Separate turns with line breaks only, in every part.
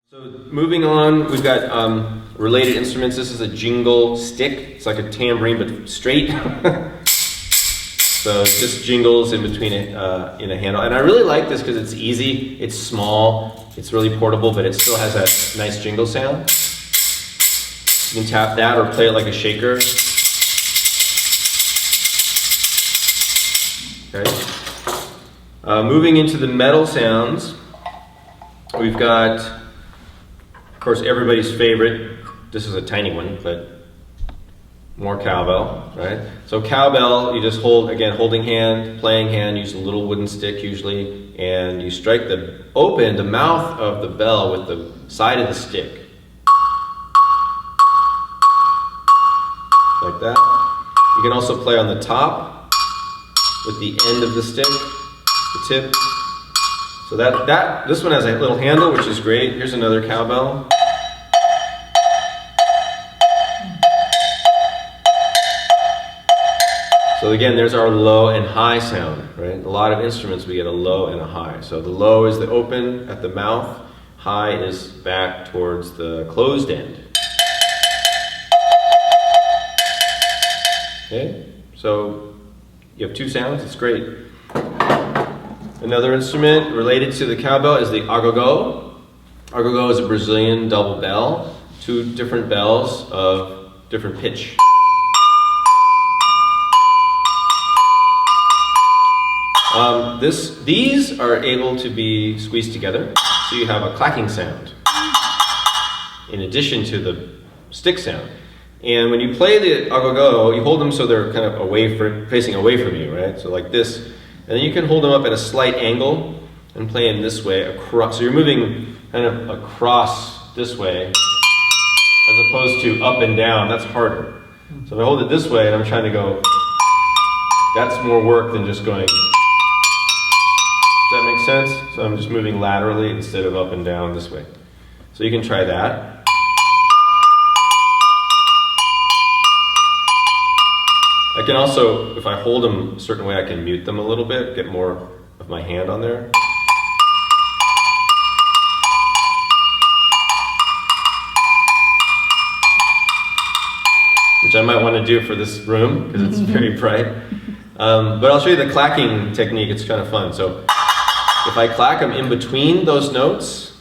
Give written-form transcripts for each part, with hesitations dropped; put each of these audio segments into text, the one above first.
So moving on, we've got related instruments. This is a jingle stick. It's like a tambourine, but straight. So it just jingles in between it in a handle. And I really like this because it's easy, it's small, it's really portable, but it still has that nice jingle sound. You can tap that or play it like a shaker. Okay. Moving into the metal sounds, we've got, of course, everybody's favorite. This is a tiny one, but more cowbell, right? So cowbell, you just hold, again, holding hand, playing hand, use a little wooden stick usually, and you strike the mouth of the bell with the side of the stick. Like that. You can also play on the top with the end of the stick, the tip. So this one has a little handle, which is great. Here's another cowbell. So again, there's our low and high sound, right? A lot of instruments, we get a low and a high. So the low is the open at the mouth, high is back towards the closed end. Okay, so you have two sounds, it's great. Another instrument related to the cowbell is the agogo. Agogo is a Brazilian double bell, two different bells of different pitch. These are able to be squeezed together, so you have a clacking sound in addition to the stick sound. And when you play the agogo, you hold them so they're kind of facing away from you, right? So like this, and then you can hold them up at a slight angle and play them this way across. So you're moving kind of across this way as opposed to up and down. That's harder. So if I hold it this way and I'm trying to go, that's more work than just going. Does that make sense? So I'm just moving laterally instead of up and down this way. So you can try that. I can also, if I hold them a certain way, I can mute them a little bit, get more of my hand on there. Which I might want to do for this room, because it's very bright. But I'll show you the clacking technique, it's kind of fun. So if I clack them in between those notes,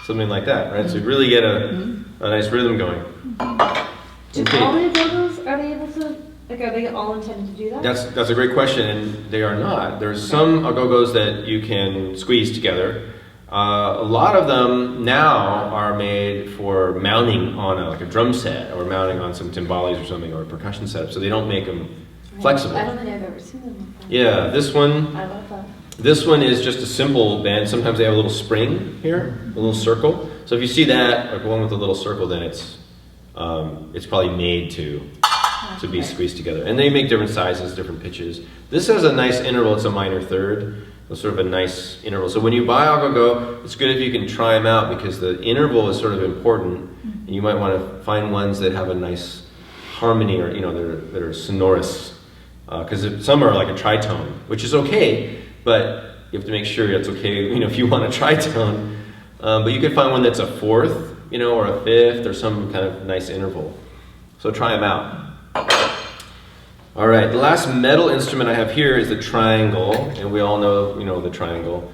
something like that, right? So you really get a nice rhythm going.
Do all the agogos, are they able to, like, are they all intended to do that?
That's a great question, and they are not. There's some agogos that you can squeeze together. A lot of them now are made for mounting on a drum set, or mounting on some timbales or something, or a percussion setup, so they don't make them flexible.
I don't think I've ever seen them like that.
Yeah, this one.
I love that.
This one is just a simple bend. Sometimes they have a little spring here, a little circle. So if you see that, like one with a little circle, then it's probably made to be squeezed together. And they make different sizes, different pitches. This has a nice interval. It's a minor third. It's sort of a nice interval. So when you buy agogo, it's good if you can try them out because the interval is sort of important. And you might want to find ones that have a nice harmony, or that are sonorous. Because some are like a tritone, which is okay. But you have to make sure it's okay, if you want a tritone. But you can find one that's a fourth, or a fifth, or some kind of nice interval. So try them out. All right, the last metal instrument I have here is the triangle, and we all know, the triangle.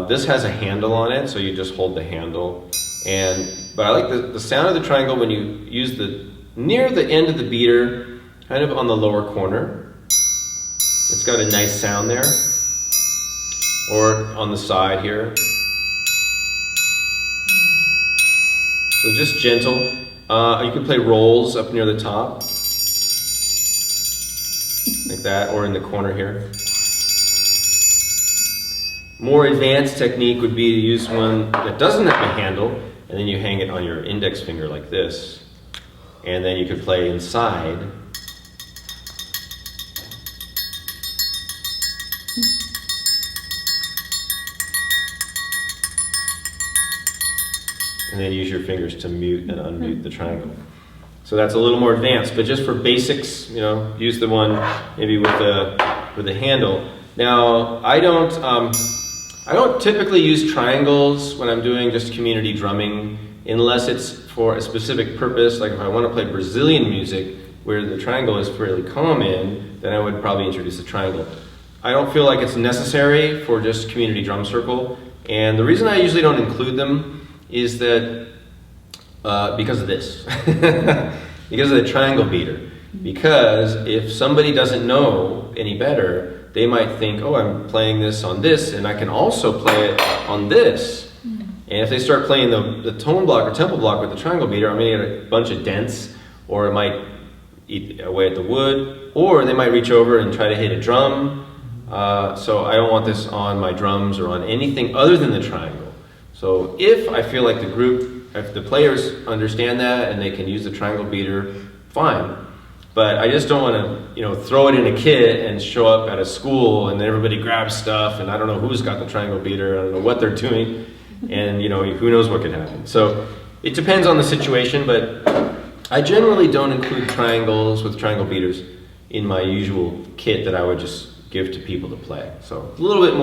This has a handle on it, so you just hold the handle. But I like the sound of the triangle when you use near the end of the beater, kind of on the lower corner. It's got a nice sound there. Or on the side here. So just gentle. You can play rolls up near the top. Like that, or in the corner here. More advanced technique would be to use one that doesn't have a handle, and then you hang it on your index finger like this. And then you could play inside. and then use your fingers to mute and unmute the triangle. So that's a little more advanced, but just for basics, you know, use the one maybe with the handle. Now, I don't typically use triangles when I'm doing just community drumming, unless it's for a specific purpose. Like if I want to play Brazilian music, where the triangle is fairly common, then I would probably introduce a triangle. I don't feel like it's necessary for just community drum circle, and the reason I usually don't include them is that because of this. Because of the triangle beater. Because if somebody doesn't know any better, they might think, oh, I'm playing this on this, and I can also play it on this. And if they start playing the tone block or tempo block with the triangle beater, I'm going to get a bunch of dents, or it might eat away at the wood, or they might reach over and try to hit a drum. So I don't want this on my drums or on anything other than the triangle. So if I feel like the group, if the players understand that and they can use the triangle beater, fine. But I just don't want to, you know, throw it in a kit and show up at a school and then everybody grabs stuff and I don't know who's got the triangle beater, I don't know what they're doing, and you know, who knows what could happen. So it depends on the situation, but I generally don't include triangles with triangle beaters in my usual kit that I would just give to people to play. So a little bit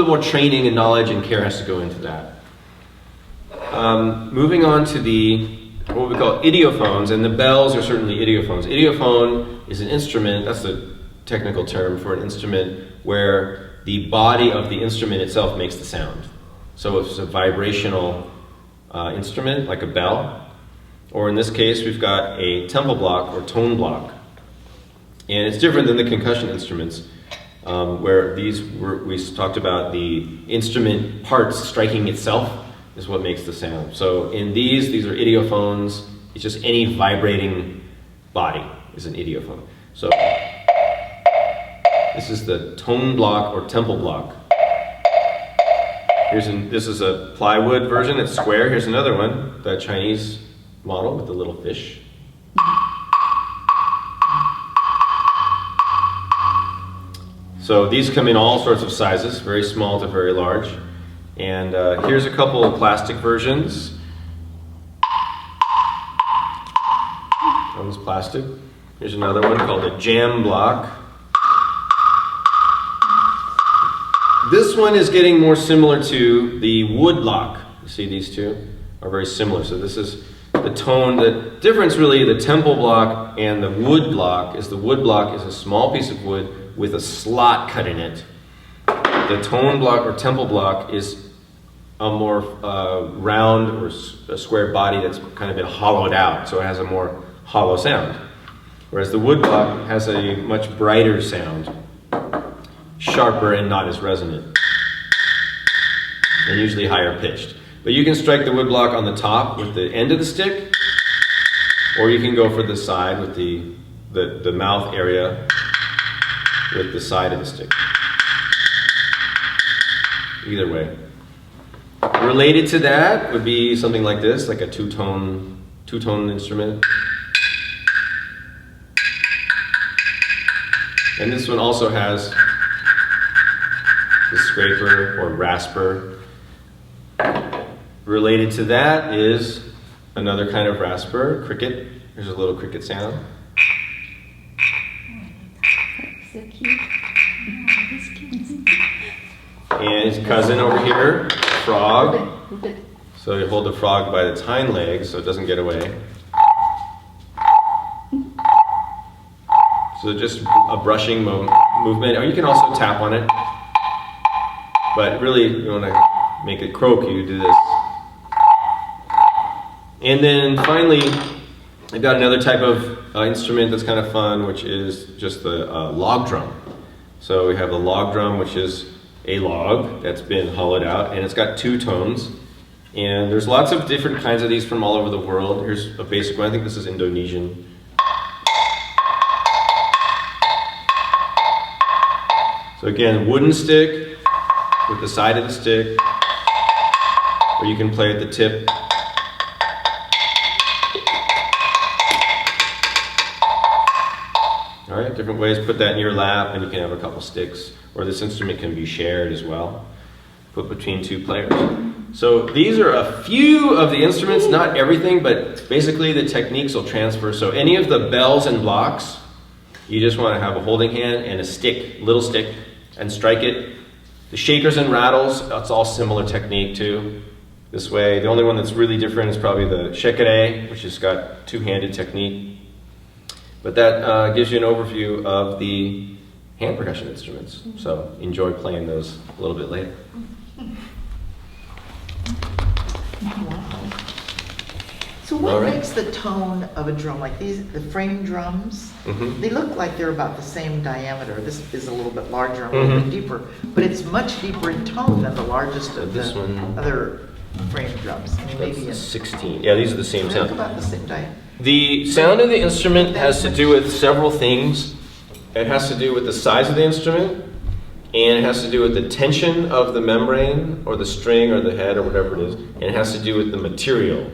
more training and knowledge and care has to go into that. Moving on to what we call idiophones, and the bells are certainly idiophones. Idiophone is an instrument, that's the technical term for an instrument where the body of the instrument itself makes the sound. So it's a vibrational instrument, like a bell, or in this case we've got a tempo block or tone block. And it's different than the concussion instruments, where we talked about the instrument parts striking itself is what makes the sound. So in these are idiophones. It's just any vibrating body is an idiophone. So this is the tone block or tempo block. This is a plywood version, it's square. Here's another one, the Chinese model with the little fish. So these come in all sorts of sizes, very small to very large. And here's a couple of plastic versions. That one's plastic. Here's another one called a jam block. This one is getting more similar to the wood block. You see these two are very similar. So this is the tone. The difference really, the tempo block and the wood block is a small piece of wood with a slot cut in it. The tone block or tempo block is a more round or a square body that's kind of been hollowed out, so it has a more hollow sound. Whereas the wood block has a much brighter sound, sharper and not as resonant, and usually higher pitched. But you can strike the wood block on the top with the end of the stick, or you can go for the side with the mouth area with the side of the stick. Either way. Related to that would be something like this, like a two-tone instrument. And this one also has the scraper or rasper. Related to that is another kind of rasper, cricket. Here's a little cricket sound.
So cute.
And his cousin over here, frog. So you hold the frog by its hind legs so it doesn't get away. So just a brushing movement, or you can also tap on it. But really, you want to make it croak, you do this. And then finally, I've got another type of instrument that's kind of fun, which is just the log drum. So we have the log drum, which is a log that's been hollowed out, and it's got two tones. And there's lots of different kinds of these from all over the world. Here's a basic one. I think this is Indonesian. So again, wooden stick with the side of the stick, or you can play at the tip. All right, different ways. Put that in your lap and you can have a couple sticks. Or this instrument can be shared as well. Put between two players. So these are a few of the instruments, not everything, but basically the techniques will transfer. So any of the bells and blocks, you just want to have a holding hand and a stick, little stick, and strike it. The shakers and rattles, that's all similar technique too. This way, the only one that's really different is probably the shekere, which has got two-handed technique. But that gives you an overview of the hand percussion instruments. So enjoy playing those a little bit later.
So what
All right.
makes the tone of a drum, like these, the frame drums, they look like they're about the same diameter. This is a little bit larger and a little bit deeper, but it's much deeper in tone than the largest of
This
the
one-
other frame drums. I mean,
That's
maybe
the
in,
16. Yeah, these are the same
they look
sound.
about the same diameter.
The sound of the instrument has to do with several things. It has to do with the size of the instrument, and it has to do with the tension of the membrane, or the string, or the head, or whatever it is, and it has to do with the material.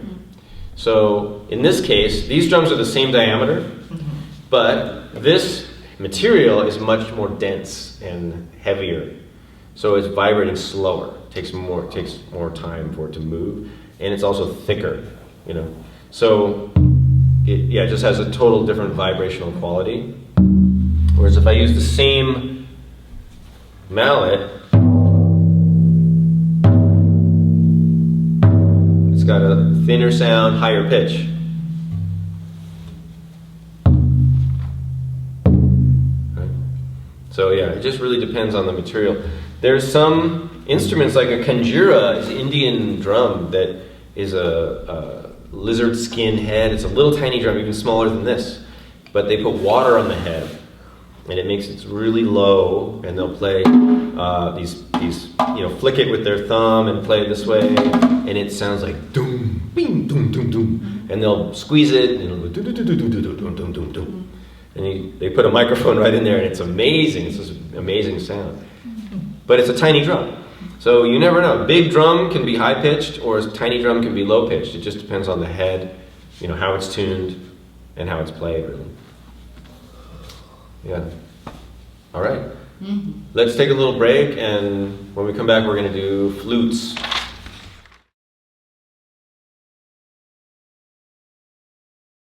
So in this case, these drums are the same diameter, but this material is much more dense and heavier. So it's vibrating slower. It takes more time for it to move, and it's also thicker, you know. So it just has a total different vibrational quality. Whereas if I use the same mallet, it's got a thinner sound, higher pitch. Right? So yeah, it just really depends on the material. There's some instruments like a Kajira, is an Indian drum that is a lizard skin head. It's a little tiny drum, even smaller than this. But they put water on the head, and it makes it really low, and they'll play these flick it with their thumb and play it this way, and it sounds like doom, bing, doom, doom, doom. And they'll squeeze it, and it'll go doo, doo, doo, doo, doo, doo, doo, doo, doo, doo. And they put a microphone right in there, and it's amazing. It's this amazing sound. But it's a tiny drum. So you never know. A big drum can be high-pitched, or a tiny drum can be low-pitched. It just depends on the head, how it's tuned, and how it's played, really. Yeah. All right. Let's take a little break, and when we come back, we're going to do flutes.